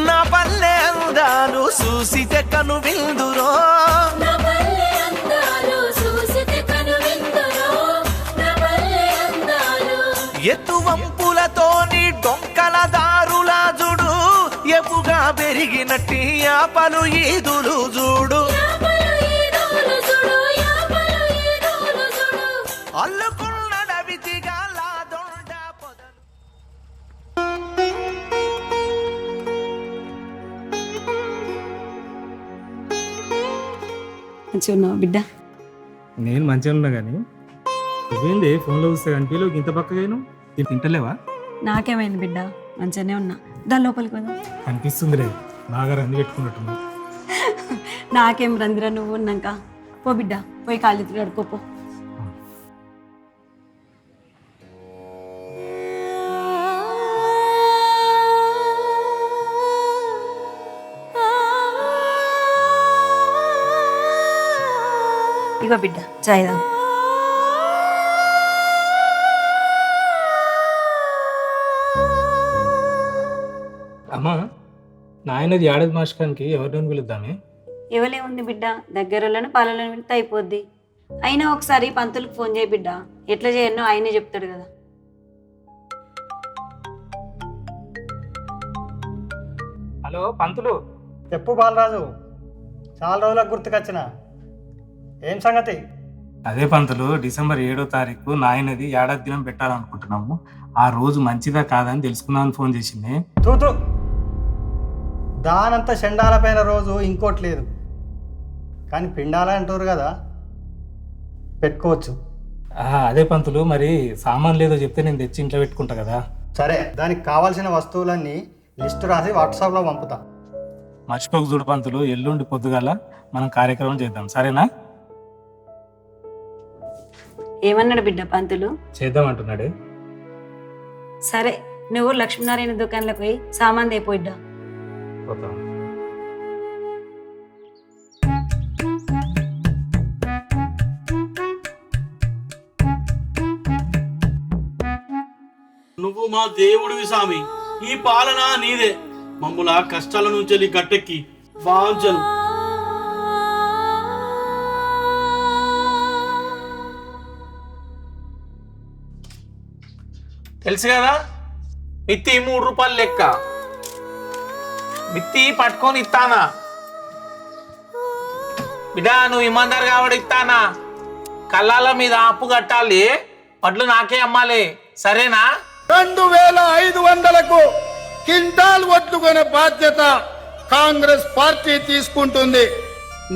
నా పల్లె అందాలు చూసితే కను విందురో ఎత్తు వంపులతోని డొంకల దారులా జుడు ఎప్పుగా పెరిగినట్టి ఆపలు ఈదులు చూడు అల్లుకున్న డవితిగా లాదొండ పొదలు. మంచిగా ఉన్నావా బిడ్డ? నేను మంచిగా ఉన్నా కానీ నువ్వేంది ఫోన్లో చూస్తే కనిపించలేవు ఇంత పక్కగాను తింటలేవా? నాకేమైంది బిడ్డ? మంచిగానే ఉన్నా. దాని లోపలికి పోదాం. కనిపిస్తుంది లేదు బాగా రంది పెట్టుకున్నట్టున్నా. నాకేం రందిరా, నువ్వు ఉన్నాక. పో బిడ్డ, పోయి కాళ్ళు కడుకోపో. ఇగో బిడ్డ చాయ్ తాగు. అమ్మా నాయనది ఏడాది మాసకానికి ఎవరిని పిలుద్దామే? ఎవలే ఉంది బిడ్డ, దగ్గరలోనే పాలలోనే వెళ్తే అయిపోద్ది. అయినా ఒకసారి పంతులకు ఫోన్ చేయి బిడ్డ, ఎట్లా చేయనో ఆయనే చెప్తాడు కదా. హలో పంతులు. చెప్పు బాలరాజు, చాలా రోజులకు గుర్తుకొచ్చిన. ఏం సంగతి? అదే పంతులు, డిసెంబర్ 7వ తారీఖు నాయనది ఏడాది దినం పెట్టాలనుకుంటున్నాము. ఆ రోజు మంచిదా కాదని తెలుసుకుందామని ఫోన్ చేసింది. తూతు దానంత షెండాలపైన రోజు ఇంకోటి లేదు, కానీ పిండాల అంటారు కదా, పెట్టుకోవచ్చు. అదే పంతులు, మరి సామాన్ లేదో చెప్తే నేను తెచ్చి ఇంట్లో పెట్టుకుంటా కదా. సరే, దానికి కావాల్సిన వస్తువులన్నీ లిస్టు రాసి వాట్సాప్లో పంపుతా. మర్చిపోక చూడు పంతులు, ఎల్లుండి పొద్దుగాల మనం కార్యక్రమం చేద్దాం, సరేనా? ఏమన్నాడు బిడ్డ పంతులు? చేద్దాం అంటున్నాడే. సరే, నువ్వు లక్ష్మీనారాయణ దుకాణంలోకి పోయి సామాన్ తెపోయిడ్డా. పోతాం. నువ్వు మా దేవుడివి స్వామి, ఈ పాలన నీదే. మమ్ముల కష్టాల నుంచి గట్టెక్కి వాంచను. తెలుసు కదా, మిత్తి 3 రూపాయలు లెక్క. మిత్తి పట్టుకొని ఇస్తానా బిడ్డ, నువ్వు ఇమాందారు కాబట్టి ఇస్తానా. కళ్ళాల మీద అప్పు కట్టాలి, వడ్లు నాకే అమ్మాలి, సరేనా? 2500కు క్వింటాల్ వడ్లు కొనే బాధ్యత కాంగ్రెస్ పార్టీ తీసుకుంటుంది.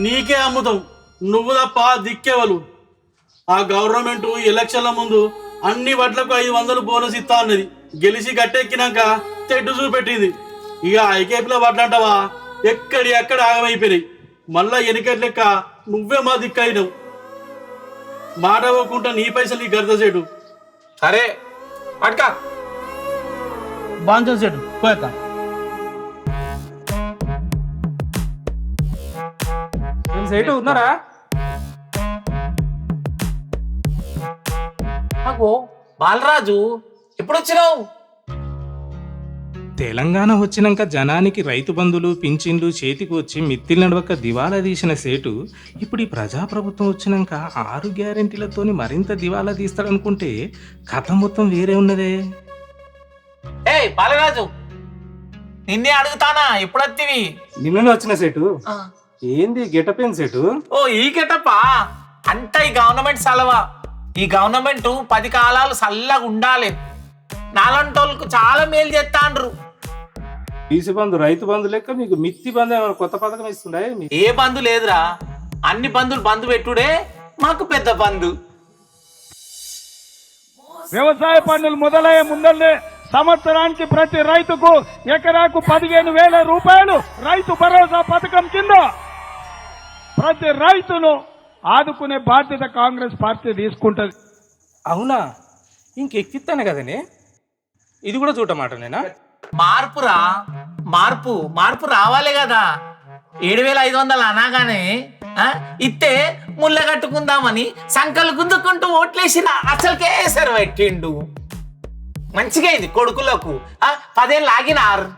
నీకే అమ్ముతాం, నువ్వు తప్ప దిక్కేవలు. ఆ గవర్నమెంట్ ఎలక్షన్ల ముందు అన్ని వడ్లకు 500 బోనస్ ఇస్తా అన్నది. గెలిచి గట్టెక్కినాక తెడ్డు చూపెట్టింది. ఇక ఐకేపీలో వడ్లంటావా ఎక్కడ ఆగమైపోయినాయి. మళ్ళా ఎన్నికల లెక్క నువ్వే మా దిక్కయినావు. మాట పోకుండా నీ పైసలు నీ గర్ద చెడు. సరే పట్టుకా బాంచం చెడు పోయక. సేటు ఉన్నారా? బాలరాజు ఎప్పుడు వచ్చినావు? తెలంగాణ వచ్చినాక జనానికి రైతు బంధులు పింఛన్లు చేతికి వచ్చి మిత్తిలు నడవక దివాలా తీసిన సేటు ఇప్పుడు ఈ ప్రజాప్రభుత్వం వచ్చినాక 6 గ్యారెంటీలతోని మరింత దివాలా తీస్తాడనుకుంటే కథ మొత్తం వేరే ఉన్నదే. ఏయ్ బాలరాజు, నిన్నే అడుగుతానా, ఎప్పుడొత్తివి? నిన్ననే వచ్చిన సేటు. ఏంది గెటపేన్ సేటు? ఓ ఈ గెటపా అంట. ఈ గవర్నమెంట్ సెలవా. ఈ గవర్నమెంట్ 10 కాలాలు చల్లగా ఉండాలి. నాలంటోళ్ళకు చాలా మేలు చేస్తాండ్రు. బీసీ బంధు రైతు బంధు లెక్క మీకు మిత్తి బంధు ఏమైనా కొత్త పథకం ఇస్తుండే? ఏ బంధు లేదురా, అన్ని బంధులు బంధు పెట్టుడే మాకు పెద్ద బంధు. వ్యవసాయ పన్నులు మొదలయ్యే ముందల్లే సంవత్సరానికి ప్రతి రైతుకు ఎకరాకు 15,000 రూపాయలు రైతు భరోసా పథకం కింద ప్రతి రైతును ఆదుకునే బాధ్యత కాంగ్రెస్ పార్టీ తీసుకుంటది. అవునా? ఇంకెక్కిస్తాను కదనే, ఇది కూడా చూడమాట నేనా? మార్పురా, మార్పు రావాలి కదా. 7,500 అనగానే ఇత్తే ముళ్ళ కట్టుకుందామని సంకలు గుందుకుంటూ ఓట్లేసిన అసలుకే సరి పెట్టిండు. మంచిగా ఇది కొడుకులకు 10 ఏళ్ళు ఆగినారు.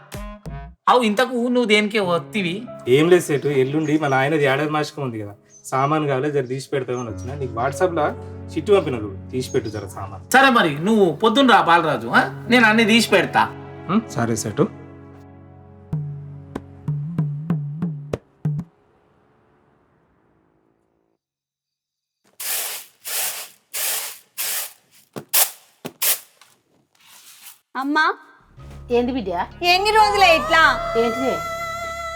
అవు ఇంతకు నువ్వు దేనికే వత్తివి? ఏం లేదు సేటు, ఎల్లుండి మా నాయనది ఏడాది మాసికం ఉంది కదా, సామాన్ కావాలి జర తీసి పెడతామని వచ్చిన. నీకు వాట్సాప్లో చిట్టు పంపిన, తీసి పెట్టు జర సామాన్. సరే మరి నువ్వు పొద్దున్న రా బాలరాజు, నేను అన్ని తీసి పెడతా. సరే సేటు. అమ్మా, ఏంది బిడ్డ? ఎన్ని రోజులే ఇట్లా? ఏంటిది?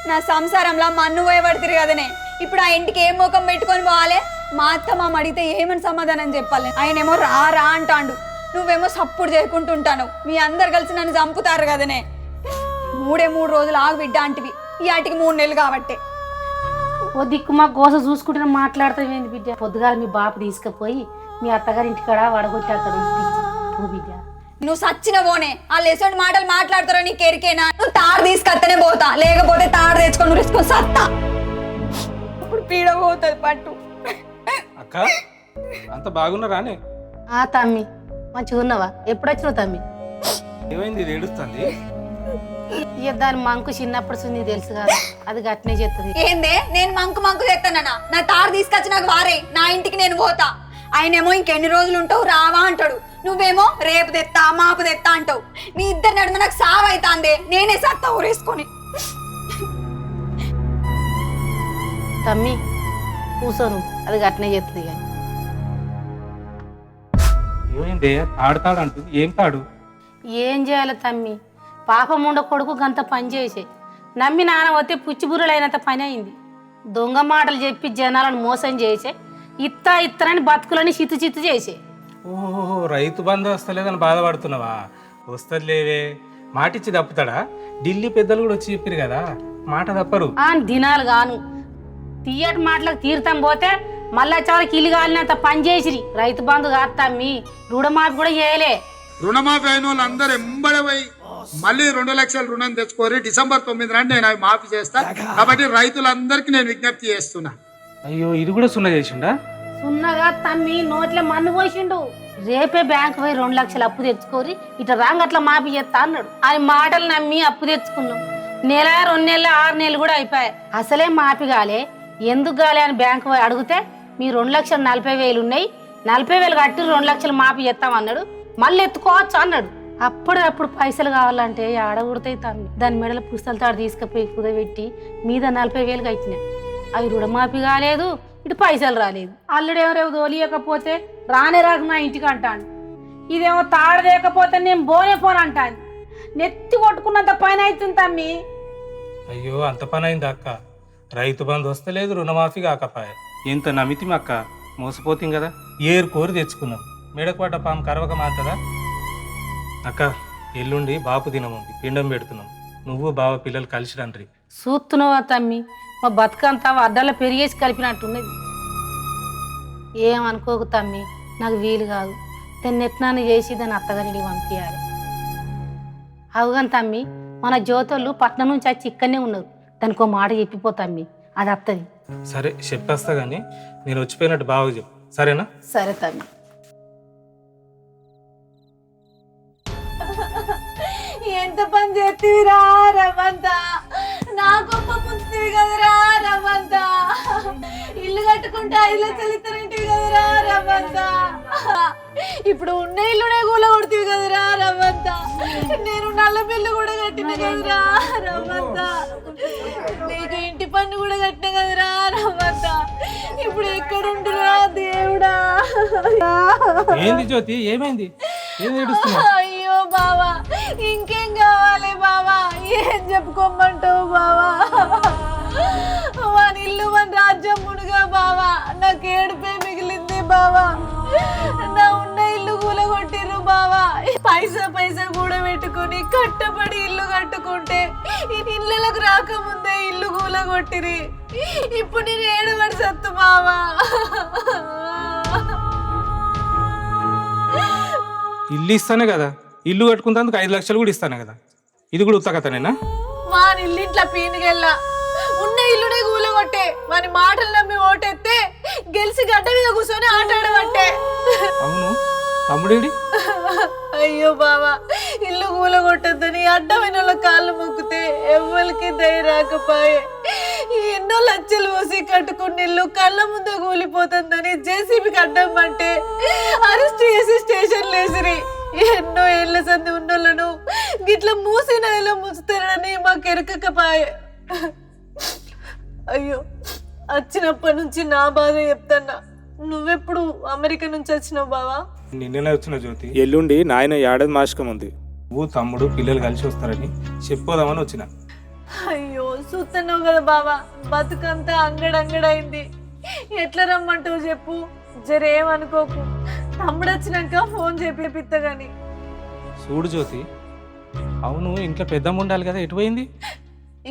నా సంసారంలో మన్ను పోయబడుతుంది కదనే. ఇప్పుడు ఆ ఇంటికి ఏం ముఖం పెట్టుకొని పోవాలి? మా అత్త మామ అడిగితే ఏమని సమాధానం చెప్పాలి? ఆయనేమో రా రా అంటాడు, నువ్వేమో సప్పుడు చేయకుంటుంటాను. మీ అందరు కలిసి నన్ను చంపుతారు కదనే. 3 రోజులు ఆగు బిడ్డ అంటివి, ఈ ఆటికి 3 నెలలు కాబట్టి. ఓ దిక్కు మా గోస చూసుకుంటే మాట్లాడతావు ఏంది బిడ్డ? పొద్దుగాల మీ బాపు తీసుకుపోయి మీ అత్తగారి ఇంటికాడ వడగొట్టి అక్కడ పో బిడ్డ. నువ్వు సచ్చిన పోనే, వాళ్ళు ఎసోటి మాటలు మాట్లాడతారో నీకు ఎరికేనా? నువ్వు తాడు తీసుకొస్తేనే పోతా, లేకపోతే తాడు తెచ్చుకొని ఉరేసుకొని సత్తా. ఇప్పుడు పీడ పోతుంది పట్టు. అక్క అంత బాగున్నారానే? తమ్మి మంచిగా ఉన్నావా? ఎప్పుడు వచ్చినావు తమ్మి? ఏమైంది, ఇది ఏడుస్తుంది? ఇక దాని మంకు చిన్నప్పుడు నీకు తెలుసు కదా, అది గట్నే చేస్తుంది. ఏందే నేను మంకు తెస్తానన్నా? నా తాడు తీసుకొచ్చి నాకు వారే, నా ఇంటికి నేను పోతా. ఆయనేమో ఇంకెన్ని రోజులు ఉంటావు రావా అంటాడు, నువ్వేమో రేపు తెత్తా మాపు తెత్తా అంటావు. మీ ఇద్దరి నడుమ నాకు సావైతాందే, నేనే సత్తా ఊరేసుకొని. తమ్మి కూసోను, అది గట్నే చేస్తుంది. కానీ ఏమైంది, తాడు అంటుంది, ఏం తాడు? ఏం చేయాలి తమ్మి? పాపం ఉండ కొడుకు గంత పని చేసే నమ్మి నాన్న వస్తే పుచ్చిబుర్రలైనంత పని అయింది. దొంగ మాటలు చెప్పి జనాలను మోసం చేసే, ఇత్తనని బతుకులని చిత్తు చేసే. ఓహో, రైతు బంధు వస్తలేదని బాధపడుతున్నావా? వస్తలేవే, మాటిచ్చి తప్పుతాడా? ఢిల్లీ పెద్దలు కూడా వచ్చి చెప్పారు కదా, మాట తప్పరు. దినాలు గాను తీయటి మాటలకు తీర్థం పోతే మళ్ళా చివరికి ఇల్లు కాలినంత పని చేసిరి. రైతు బంధు కాదు తమ్మి, రుణమాఫీ కూడా చేయలే. రుణమాఫీ అయిన వాళ్ళు అందరూ ఎంబడపోయి మళ్ళీ 2 లక్షల రుణం తెచ్చుకోరి. డిసెంబర్ 9 నాడు నేను అవి మాఫీ చేస్తా. కాబట్టి రైతులందరికీ నేను విజ్ఞప్తి చేస్తున్నా. అయ్యో, ఇది కూడా సున్నా చేసిండా? సున్నగా తమ్మి నోట్లే మన్ను పోసిండు. రేపే బ్యాంకు పోయి 2 లక్షలు అప్పు తెచ్చుకోరి, ఇట్లా రాంగ్ అట్లా మాఫీ చేస్తా అన్నాడు. ఆయన మాటలు నమ్మి అప్పు తెచ్చుకున్నాం. 1 నెల 2 నెలలు 6 నెలలు కూడా అయిపోయాయి, అసలే మాఫీ కాలే. ఎందుకు కాలే అని బ్యాంకు పోయి అడిగితే మీ 2,40,000 ఉన్నాయి, 40,000 కట్టి 2 లక్షలు మాఫీ చేస్తామన్నాడు. మళ్ళీ ఎత్తుకోవచ్చు అన్నాడు. అప్పుడు పైసలు కావాలంటే ఆడగొడతాయి తమ్మి. దాని మెడల పుస్తల తాడు తీసుకుపోయి కుదబెట్టి మీద 40,000 కట్టినా. అవి రుణమాఫీ కాలేదు, ఇటు పైసలు రాలేదు. అల్లుడేమో రేపు తోలియకపోతే రానే రాక నా ఇంటికి అంటాను. ఇదేమో తాడు లేకపోతే నేను పోను అంటాను. నెత్తి కొట్టుకున్నంత పని అవుతుంది తమ్మి. అయ్యో, అంత పని అయింది అక్క. రైతు బంధు వస్తలేదు, రుణమాఫీ కాకపాయ. ఎంత నమితిమి అక్క, మోసపోతాం కదా. ఏరు కోరి తెచ్చుకున్నాం, మెడకు పడ్డ పాము కరవక మాంతదా అక్క. ఎల్లుండి బాపు దినం ఉంది, పిండం పెడుతున్నాం. నువ్వు బావ పిల్లలు కలిసి రండి. చూస్తున్నావా తమ్మి, మా బతుకంతా అడ్డాలో పెరిగేసి కలిపినట్టున్నది. ఏమనుకోకు తమ్మి, నాకు వీలు కాదు. దాన్ని ఎట్నాన్ని చేసి దాన్ని అత్తగారికి పంపించాలి. అవుగాని తమ్మి, మన జ్యోతులు పట్నం నుంచి వచ్చి ఇక్కడనే ఉన్నారు. దానికి ఒక మాట చెప్పిపోతమ్మి, అది అత్తది. సరే చెప్పేస్తా కానీ నేను వచ్చిపోయినట్టు బావకు చెప్పు, సరేనా? సరే తమ్మి. ఎంత పని చేతివిరా రవ్వంతా, నా గొప్ప ముంచుతివి కదరా రవ్వంతా. ఇల్లు కట్టుకుంటే 5 లక్షలు ఇస్తారంటివి కదరా రవ్వంతా. ఇప్పుడు ఉన్న ఇల్లునే కూల కొడుతీవి కదరా రవ్వంతా. నేను నల్ల బిల్లు కూడా కట్టిన కదరా రవ్వంతా. నీకు ఇంటి పన్ను కూడా కట్టిన కదరా రవ్వంతా. ఇప్పుడు ఎక్కడుంటురా దేవుడా? ఏంది జ్యోతి, ఏమైంది? అయ్యో బావా, ఇంకేం కావాలి బావా? ఏం చెప్పుకోమంటావు బావా? వాని ఇల్లు మన రాజ్యం మునుగా బావా, నాకు ఏడుపే మిగిలింది బావా. నా ఉన్న ఇల్లు కూలగొట్టిర్రు బావా. పైసా కూడా పెట్టుకుని కట్టబడి ఇల్లు కట్టుకుంటే ఈ ఇళ్ళకు రాకముందే ఇల్లు కూలగొట్టిరి. ఇప్పుడు నేను ఏడవడి సత్తు బావా. ఇల్లు ఇస్తానే కదా, ఇల్లు కట్టుకుంటందుకు 5 లక్షలు కూడా ఇస్తానే కదా. ఇది కూడా ఉత్తకతనేనా? వాని ఇల్లింట్లా పీనుగెల్లా ఉన్న ఇల్లునే కూలగొట్టే. వాని మాటలు నమ్మి ఓటెత్తే గెలిచి గడ్డ మీద కూర్చొని ఆటాడబట్టే. అవును, తమ్ముడేడి? అయ్యో బావా, ఇల్లు కూలగొట్టద్దని అడ్డమైన వాళ్ళ కాళ్ళు మొక్కితే ఎవరికి దయ రాకపోయే ఎన్నో లక్షలు పోసి కట్టుకున్న ఇల్లు కళ్ళ ముందు కూలిపోతుందని జేసీబీకి అడ్డమంటే అరెస్ట్ చేసి స్టేషన్ లేసిరి. ఎన్నో ఏళ్ల సంది ఉన్నోళ్ళను గిట్ల మూసి నదిలో ముంచుతారని మాకు ఎరకకపోయే. అయ్యో, వచ్చినప్పటి నుంచి నా బాధ చెప్తాన్నా. నువ్వెప్పుడు అమెరికా నుంచి వచ్చినావు బావా? నిన్ననే వచ్చిన జ్యోతి. ఎల్లుండి నాయన ఏడాది మాసికం ఉంది. నువ్వు తమ్ముడు పిల్లలు కలిసి వస్తారని చెప్పోదామని వచ్చిన. అయ్యో, చూస్తున్నావు కదా బావా, బతుకంతా అంగడంగడైంది. ఎట్లా రమ్మంటావు చెప్పు? జరేమనుకోకు, తమ్ముడు వచ్చినాక ఫోన్ చేపిత్త గాని. చూడు జ్యోతి, అవును ఇంట్లో పెద్దమ్మ ఉండాలి కదా, ఎటు పోయింది?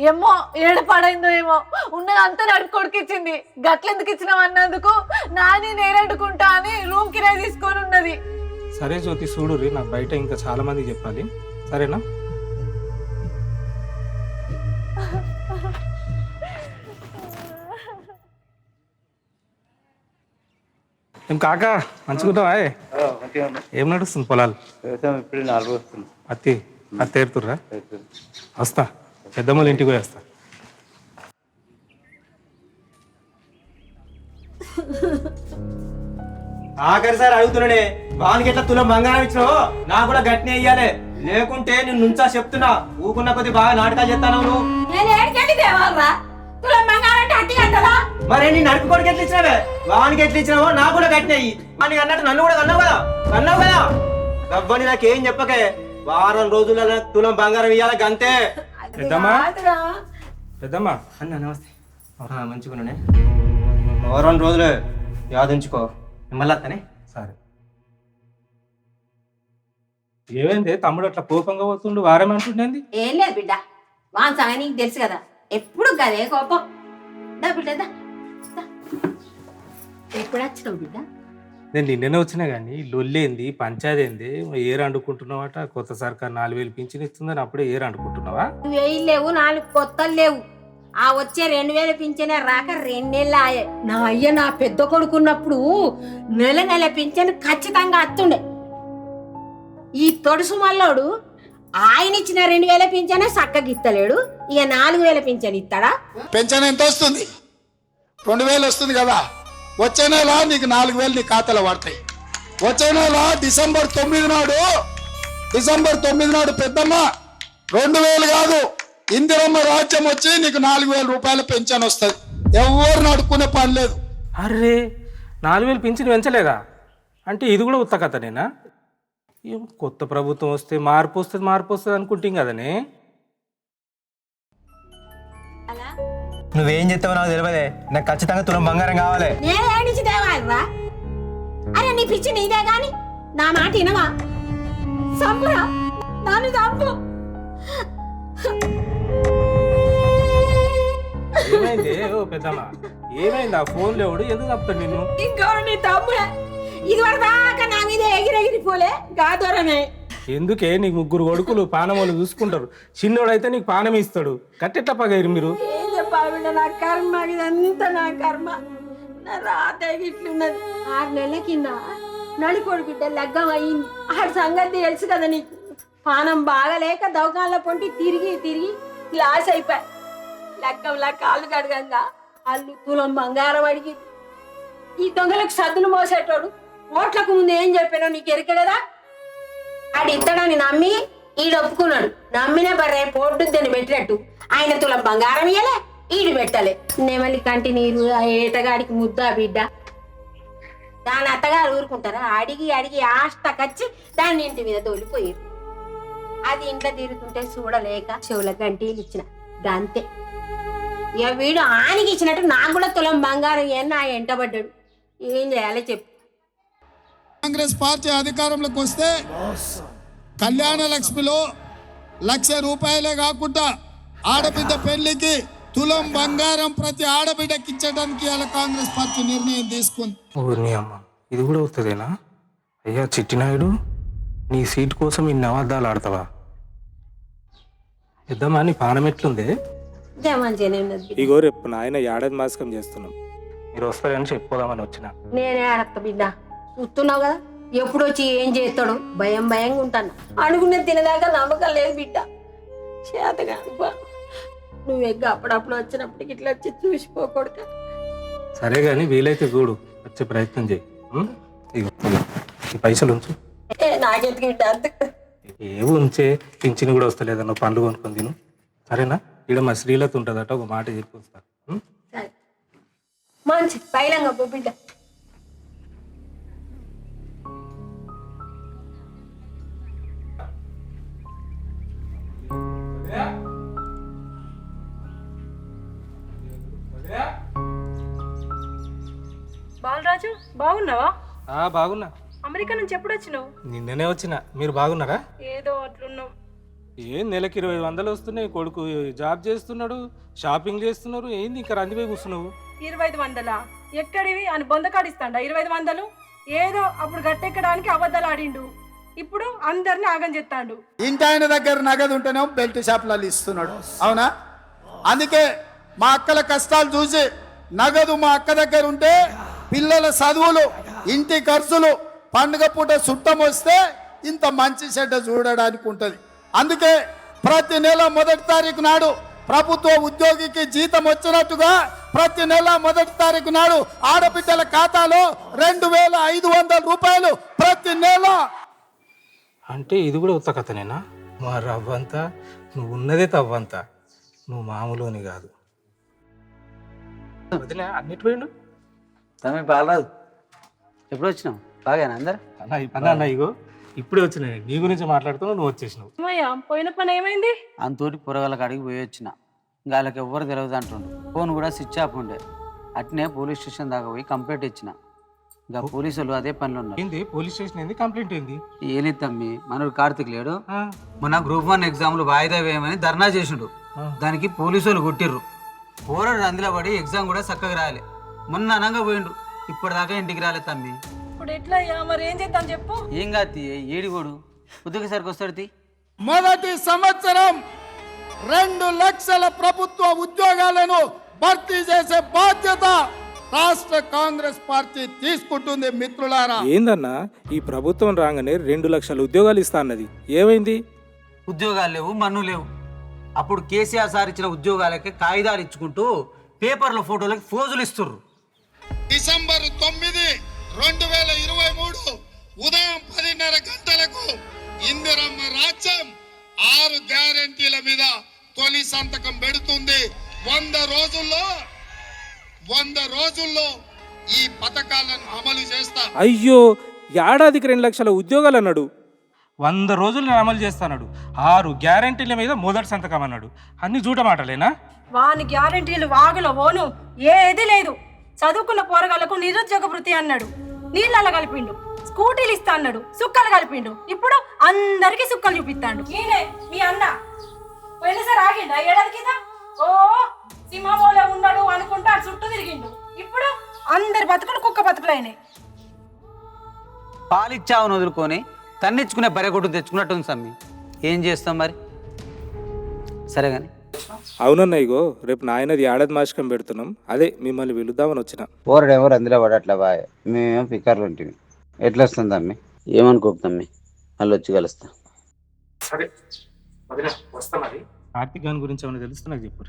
ఏమో ఏడ పడైందో ఏమో, ఉన్నది అంతా నడుపు కొడుకిచ్చింది. గట్లెందుకు ఇచ్చినావు అన్నందుకు నాని నేరడుకుంటా అని రూమ్ కిరాయి తీసుకొని ఉన్నది. సరే జ్యోతి, చూడు రీ, నాకు బయట ఇంకా చాలా మంది చెప్పాలి, సరేనా? ఏం కాకా మంచుకుంటావా? ఏం నడుస్తుంది పొలాలు? ఇప్పుడు 4 వస్తుంది. అత్తి ఏరుతుర్రా? వస్తా, పెద్దమ్మల ఇంటికి పోయి వస్తా. ఆఖరిసారి అడుగుతున్నాడే, వానికి ఎట్లా తులం బంగారం ఇచ్చినావు నాకు కూడా గట్టిని అయ్యాలే, లేకుంటే నేను నుంచా చెప్తున్నా. ఊకున్న కొద్ది బాగా నాటకాలు చేస్తాను నువ్వు. మరి నీ నడుపు కొడుకు ఎట్లా ఇచ్చినావే, వానికి ఎట్లా ఇచ్చినావో నాకు కూడా గట్టిన అయ్యి. అని అన్నట్టు నన్ను కూడా అన్నావు కదా డబ్బని నాకేం చెప్పకే. వారం రోజుల తులం బంగారం ఇయ్యాల గంతే. పెద్దమ్మా అన్న నమస్తే. మంచిగున్నానే, వారం రోజులే యాదించుకో. మళ్ళీ అత్తనే. సరే. ఏమైంది తమ్ముడు అట్లా కోపంగా పోతుండు? వారం అంటుండేంది? ఏం లేదు బిడ్డ, వాన్ సంగతి నీకు తెలుసు కదా, ఎప్పుడు గదే కోపం. దా బిడ్డ దా. ఎప్పుడు వచ్చినావు బిడ్డ? నేను నిన్ననే వచ్చినా కానీ లొల్లేంది పంచాదేంది? ఏరు అండుకుంటున్నావట, కొత్త సర్కార్ 4000 పింఛన్ ఇస్తుందని అప్పుడే ఏరు అండుకుంటున్నావా? 1000 లేవు, 4 కొత్తలు లేవు. ఆ వచ్చే 2000 పింఛనే రాక 2 నెలలు ఆయే. నా అయ్య నా పెద్ద కొడుకున్నప్పుడు నెల పింఛన్ ఖచ్చితంగా అత్తుండే. ఈ తొడుసు మల్లోడు ఆయన ఇచ్చిన 2000 పింఛనే చక్కగా ఇస్తలేడు, ఇక 4000 పింఛన్ ఇస్తాడా? పెన్షన్ ఎంత వస్తుంది? 2000 వస్తుంది కదా. వచ్చే నెల నీకు 4000 నీ ఖాతాలో పడతాయి. వచ్చే నెల డిసెంబర్ 9 నాడు పెద్దమ్మ 2000 కాదు, ఇందిరమ్మ రాజ్యం వచ్చి నీకు 4000 రూపాయల పెన్షన్ వస్తుంది. ఎవరు నడుకునే పని లేదు. అరే 4000 పింఛన్ పెంచలేదా? అంటే ఇది కూడా ఉత్త కథనేనా? ఏం కొత్త ప్రభుత్వం వస్తే మార్పు వస్తుంది అనుకుంటాం కదనే. నువ్వేం చెప్తావో నాకు తెలియదే, నాకు ఖచ్చితంగా తులం బంగారం కావాలి. నేనేడిచి తేవాలరా? అరే నీ పిచ్చి నీదే గాని నా మాట వినవా? సంబరా నాను చంపు. ఏమైంది ఓ పెద్దమ్మ? ఏమైంది? ఆ ఫోన్ లేవుడు ఎందుకు చెప్తాడు నిన్ను? ఇంకోరు నీ తమ్ముడే ఇదివరకు దాకా నా మీద ఎగిరెగిరిపోలే గాదోరనే. ఎందుకే? నీకు 3 కొడుకులు, పానములు చూసుకుంటారు. చిన్నోడైతే నీకు పానం ఇస్తాడు. కట్టెట్లా పగారు మీరు? ఏం చెప్పాలి బిడ్డ, నా కర్మ ఇదంతా నా కర్మ. నా రాత ఇట్లున్నది. 6 నెలల కింద నడిపోడు బిడ్డ లగ్గం అయ్యింది. ఆ సంగతి తెలుసు కదా నీకు. పానం బాగలేక దవకాల్లో పొంటి తిరిగి గ్లాస్ అయిపోయి లగ్గంలా కాళ్ళు కడగంగా అల్లు తులం బంగారం అడిగి. ఈ దొంగలకు సద్దులు మోసేటోడు ఓట్లకు ముందు ఏం చెప్పానో నీకు ఎరిక కదా. ఆడు ఇస్తాడని నమ్మి ఈడు ఒప్పుకున్నాడు. నమ్మిన బర్రే పొడ్డుద్దని పెట్టినట్టు ఆయన తులం బంగారం ఇయ్యలే, ఈడు పెట్టలే. నెమలి కంటి నీరు ఆ ఏటగాడికి ముద్దా బిడ్డ. దాని అత్తగారు ఊరుకుంటారా? అడిగి ఆస్తకచ్చి దాన్ని ఇంటి మీద తోలిపోయారు. అది ఇంట్లో తిరుగుతుంటే చూడలేక చెవుల గంటీలు ఇచ్చిన గంతే. ఇక వీడు ఆనికి ఇచ్చినట్టు నాకు కూడా తులం బంగారం ఏం నా ఎంటబడ్డాడు. ఏం చేయాలో చెప్పు. కాంగ్రెస్ పార్టీ అధికారంలోకి వస్తే కళ్యాణ లక్ష్మిలో 1,00,000 రూపాయలే కాకుండా ఆడబిడ్డ పెళ్లికి తులం బంగారం ప్రతి ఆడబిడ్డకి ఇచ్చడానికి ఇలా కాంగ్రెస్ పార్టీ నిర్ణయం తీసుకుంది. ఊరిని అమ్మ, ఇది కూడా వస్తుందేనా? అయ్యా చిట్టినాయుడు, నీ సీట్ కోసం ఇన్ని అబద్ధాలు ఆడతావా? పెద్దమ్మా నీ పానం ఎట్లుందే? ఇగో రేపు నాయన ఏడాది మాసకం చేస్తున్నాం, మీరు వస్తారని చెప్పుకోదామని వచ్చిన. నేనే ఆడతా బిడ్డ, చూస్తున్నావు కదా ఎప్పుడు వచ్చి ఏం చేస్తాడు భయంగా ఉంటాను. అడుగునే తినేదాకా నమ్మకం లేదు బిడ్డ. చేతగా నువ్వు ఎగ్గా అప్పుడప్పుడు వచ్చినప్పటికి ఇట్లా వచ్చి చూసిపోకూడదు. సరే కానీ వీలైతే చూడు, వచ్చే ప్రయత్నం చేయి. ఇగో ఈ పైసలు ఉంచు. నాకెందుకు బిడ్డ అంత ఏవో ఉంచే, పింఛన్ కూడా వస్తలేదన్న పండ్లు కొనుక్కొని తిను. సరేనా? ఇక్కడ మా శ్రీలత ఉంటుందట, ఒక మాట చెప్పి వస్తా. సరే మంచి పైలంగా పో బిడ్డ. బాలరాజు బాగున్నావా? బాగున్నా. అమెరికా నుంచి ఎప్పుడు వచ్చినావు? నిన్ననే వచ్చిన. మీరు బాగున్నారా? ఏదో అట్లున్నావు. ఏం నెలకి 2500 వస్తున్నాయి, కొడుకు జాబ్ చేస్తున్నాడు, షాపింగ్ చేస్తున్నారు, ఏంది ఇంకా రందిపోయి కూర్చున్నావు? 2500 ఎక్కడివి అని బొందకాడిస్తాండా? 2500 ఏదో అప్పుడు గట్టెక్కడానికి అబద్ధాలు ఆడిండు, ఇప్పుడు అందరిని ఆగం చేస్తాడు. ఇంటి ఆయన దగ్గర నగదు ఉంటేనే బెల్ట్ షాప్లలో ఇస్తున్నాడు. అవునా? అందుకే మా అక్కల కష్టాలు చూసి నగదు మా అక్క దగ్గర ఉంటే పిల్లల చదువులు, ఇంటి ఖర్చులు, పండుగ పూట చుట్టం వస్తే ఇంత మంచి చెడ్డ చూడడానికి ఉంటుంది. అందుకే ప్రతి నెల 1వ తారీఖు నాడు ప్రభుత్వ ఉద్యోగికి జీతం వచ్చినట్టుగా ప్రతి నెల 1వ తారీఖు నాడు ఆడబిడ్డల ఖాతాలో 2500 రూపాయలు ప్రతి నెల. అంటే ఇది కూడా ఉత్త కథనేనా? మా రవ్వంతా నువ్వు ఉన్నదే తవ్వంతా, నువ్వు మామూలుని కాదు. వదిలే అన్నిటి పోయిండు. తమ్మి బాలరాజు ఎప్పుడు వచ్చినావు? బాగానే అందరు అన్న ఇగో ఇప్పుడే వచ్చినాయి, నీ గురించి మాట్లాడుతున్నావు, నువ్వు వచ్చేసినావు. పోయిన పని ఏమైంది? అంతోటి పొరగాళ్ళకి అడిగి పోయి వచ్చిన. వాళ్ళకి ఎవ్వరు తెలియదు అంటుండు. ఫోన్ కూడా స్విచ్ ఆఫ్ ఉండే. అట్నే పోలీస్ స్టేషన్ దాకా పోయి కంప్లైంట్ ఇచ్చిన. ఇంకా పోలీసులు అదే పనిలో ఉన్నారు. ఏంది పోలీస్ స్టేషన్ ఏంది? కంప్లైంట్ ఏంది? ఏని తమ్మి, మనోడు కార్తిక్ లేడు, మొన్న గ్రూప్ 1 ఎగ్జామ్లు వాయిదా వేయమని ధర్నా చేసిండు. దానికి పోలీసులు కొట్టిర్రు. పోరాడు అందులో పడి ఎగ్జామ్ కూడా చక్కగా రాయలే. మొన్న అనంగా పోయిండు, ఇప్పటిదాకా ఇంటికి రాలే తమ్మి. ఇప్పుడు ఎట్లా? మరి ఏం చేద్దాం చెప్పు. ఏం కాదు, ఏడిగోడు ఉద్యోగ సరికి వస్తాడు. మొదటి సంవత్సరం 2 లక్షల ప్రభుత్వ ఉద్యోగాలను భర్తీ చేసే బాధ్యత రాష్ట్ర కాంగ్రెస్ పార్టీ తీసుకుంటుంది. మిత్రులారా, ఏందన్నా ఈ ప్రభుత్వం రాగానే 2 లక్షల ఉద్యోగాలు ఇస్తా అన్నది, ఏమైంది? ఉద్యోగాలు లేవు, మన్ను లేవు. అప్పుడు కేసీఆర్ సార్ ఇచ్చిన ఉద్యోగాలకి కాగితాలు ఇచ్చుకుంటూ పేపర్ల ఫోటోలకి ఫోజులు ఇస్తుర్రు. డిసెంబర్ 9, 2023 ఉదయం 10:30 గంటలకు ఇందిరమ్మ రాజ్యం 6 గ్యారెంటీల మీద తొలి సంతకం పెడుతుంది. 100 రోజుల్లో ఈ పథకాలను అమలు చేస్తా. అయ్యో, ఏడాదికి 2 లక్షల ఉద్యోగాలు అన్నాడు, 100 రోజులు అమలు చేస్తాడు, 6 గ్యారెంటీల మీద మొదటి సంతకం అన్నాడు. అన్ని జూట మాటలేనా? వాని గ్యారెంటీలు వాగులో ఓను ఏది లేదు. చదువుకున్న పోరగాళ్లకు నిరుద్యోగ వృత్తి అన్నాడు, నీళ్ళ కలిపిండు. స్కూటీలు ఇస్తా అన్నాడు, సుక్కలు కలిపిండు. ఇప్పుడు అందరికి సుక్కలు చూపిస్తాడు. ఈయనే మీ అన్న పోయినసారి ఆగిండా ఏడాది కింద? ఓ సింహమోలో ఉన్నాడు అనుకుంటా చుట్టూ తిరిగిండు. ఇప్పుడు అందరి బతుకులు కుక్క బతుకులైనాయి. పాలిచ్చావును వదులుకొని తన్నిచ్చుకునే బరెగొట్టు తెచ్చుకున్నట్టుంది సమ్మి. ఏం చేస్తాం మరి? సరే కానీ అవునన్నా, ఇగో రేపు నాయనది ఏడాది మాసికం పెడుతున్నాం, అదే మిమ్మల్ని వెళుద్దామని వచ్చిన. పోరడు ఎవరు అందులో పడట్లా బాయ్, మేమేం పికర్లు ఉంటుంది. ఎట్లా వస్తుంది తమ్మి? ఏమనుకోకు తమ్మి, మళ్ళీ వచ్చి కలుస్తా. సరే వస్తా. మరి కార్తీక్ గాని గురించి ఏమైనా తెలుస్తే నాకు చెప్పు.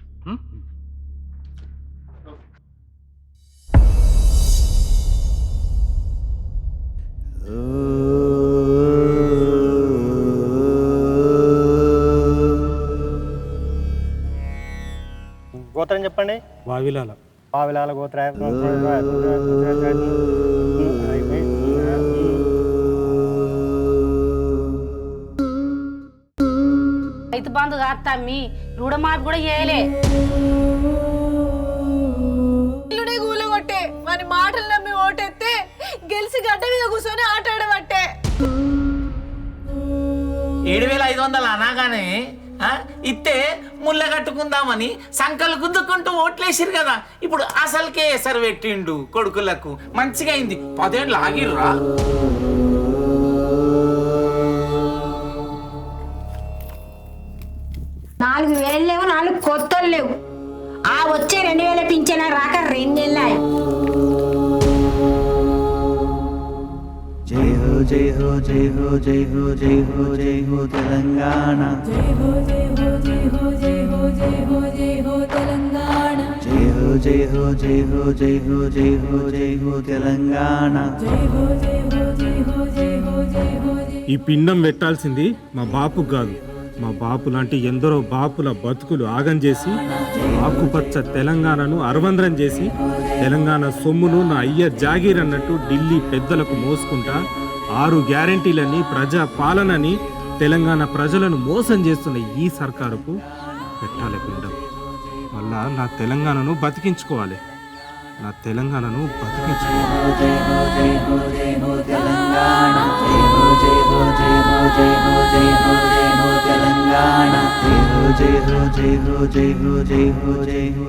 గోత్రం చెప్పండి. వావిలాల. వావిలాల గోత్ర. రైతు బంధు కాదు తమ్మి, రుణమాఫీ కూడా చేయలే. కూలగొట్టే వాని మాటలు నమ్మి ఓటెత్తే గెలిచి గడ్డ మీద కూర్చొని ఆట ఆడబట్టే. 7500 అనగానే ఇత్తే ముళ్ళ కట్టుకుందామని సంకలు గుద్దుకుంటూ ఓట్లేసిరు కదా. ఇప్పుడు అసలుకే ఎసరు పెట్టిండు కొడుకులకు. మంచిగా అయింది, 10 ఏళ్ళు ఆగిర్రా. నాలుగు వేలు లేవు, 4 కొత్తలు లేవు. ఆ వచ్చే 2000 పింఛన రాక 2 నెలలు. జై హో జై హో జై హో జై హో జై హో జై హో తెలంగాణ. జై హో జై హో జై హో జై హో జై హో జై హో జై హో జై హో జై హో జై హో జై హో తెలంగాణ. ఈ పిండం పెట్టాల్సింది మా బాపు కాదు, మా బాపు లాంటి ఎందరో బాపుల బతుకులు ఆగం చేసి ఆకుపచ్చ తెలంగాణను అరవంద్రం చేసి తెలంగాణ సొమ్మును నా అయ్య జాగీర్ అన్నట్టు ఢిల్లీ పెద్దలకు మోసుకుంటా 6 గ్యారెంటీలని ప్రజా పాలనని తెలంగాణ ప్రజలను మోసం చేస్తున్న ఈ సర్కారుకు పెట్టాలి పిండం. మళ్ళా నా తెలంగాణను బతికించుకోవాలి, నా తెలంగాణను బతికించుకోవాలి. జై హో జై హో జై హో తెలంగాణ. జై హో జై హో జై హో జై హో జై హో జై హో తెలంగాణ. జై హో జై హో జై హో జై హో జై హో జై హో.